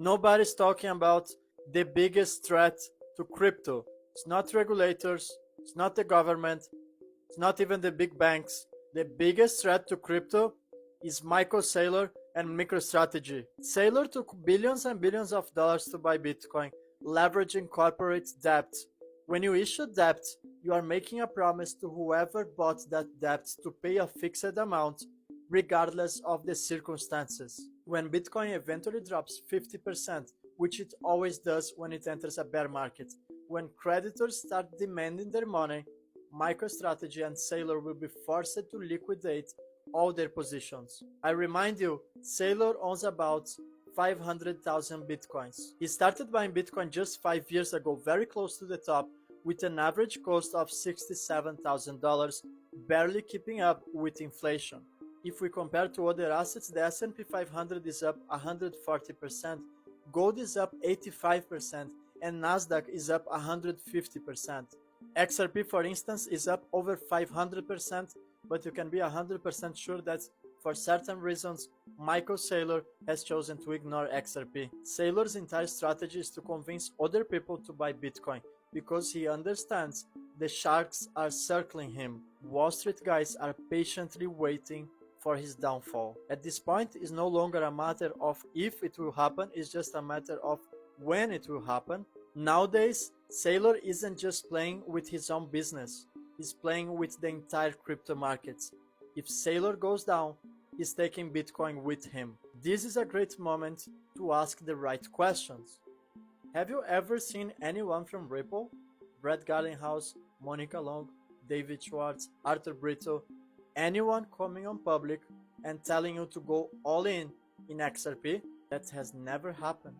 Nobody's talking about the biggest threat to crypto. It's not regulators, it's not the government, it's not even the big banks. The biggest threat to crypto is Michael Saylor and MicroStrategy. Saylor took billions and billions of dollars to buy Bitcoin, leveraging corporate debt. When you issue debt, you are making a promise to whoever bought that debt to pay a fixed amount, regardless of the circumstances. When Bitcoin eventually drops 50%, which it always does when it enters a bear market, when creditors start demanding their money, MicroStrategy and Saylor will be forced to liquidate all their positions. I remind you, Saylor owns about 500,000 bitcoins. He started buying Bitcoin just 5 years ago, very close to the top, with an average cost of $67,000, barely keeping up with inflation. If we compare to other assets, the S&P 500 is up 140%, gold is up 85%, and Nasdaq is up 150%. XRP, for instance, is up over 500%, but you can be 100% sure that for certain reasons, Michael Saylor has chosen to ignore XRP. Saylor's entire strategy is to convince other people to buy Bitcoin because he understands the sharks are circling him. Wall Street guys are patiently waiting for his downfall. At this point, it's no longer a matter of if it will happen, it's just a matter of when it will happen. Nowadays, Saylor isn't just playing with his own business, he's playing with the entire crypto markets. If Saylor goes down, he's taking Bitcoin with him. This is a great moment to ask the right questions. Have you ever seen anyone from Ripple? Brett Garlinghouse, Monica Long, David Schwartz, Arthur Britto, anyone coming on public and telling you to go all in XRP? That has never happened.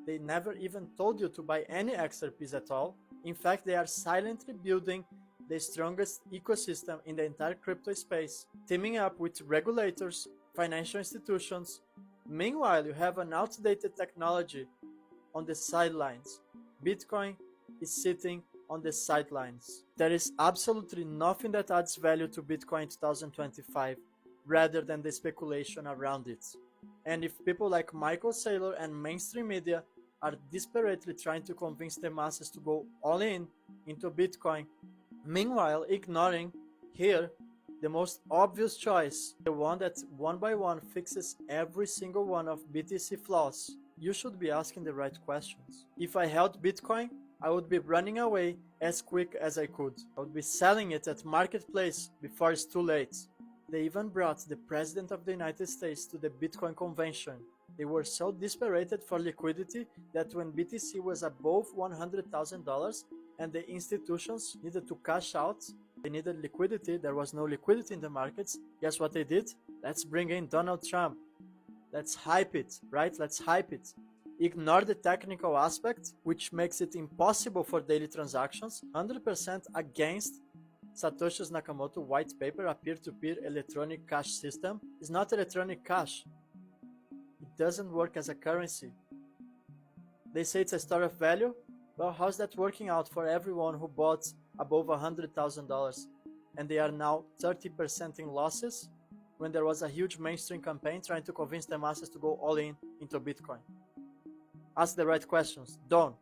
They never even told you to buy any XRPs at all. In fact, they are silently building the strongest ecosystem in the entire crypto space, teaming up with regulators, financial institutions. Meanwhile, you have an outdated technology on the sidelines. Bitcoin is sitting on the sidelines. There is absolutely nothing that adds value to Bitcoin in 2025 rather than the speculation around it. And if people like Michael Saylor and mainstream media are desperately trying to convince the masses to go all in into Bitcoin, meanwhile ignoring here the most obvious choice, the one that one by one fixes every single one of BTC flaws, you should be asking the right questions. If I held Bitcoin, I would be running away as quick as I could. I would be selling it at marketplace before it's too late. They even brought the President of the United States to the Bitcoin convention. They were so desperate for liquidity that when BTC was above $100,000 and the institutions needed to cash out, they needed liquidity, there was no liquidity in the markets. Guess what they did? Let's bring in Donald Trump. Let's hype it, right? Let's hype it. Ignore the technical aspect, which makes it impossible for daily transactions. 100% against Satoshi Nakamoto white paper, a peer-to-peer electronic cash system. Is not electronic cash. It doesn't work as a currency. They say it's a store of value. Well, how's that working out for everyone who bought above $100,000 and they are now 30% in losses when there was a huge mainstream campaign trying to convince the masses to go all in into Bitcoin? Ask the right questions. Don't.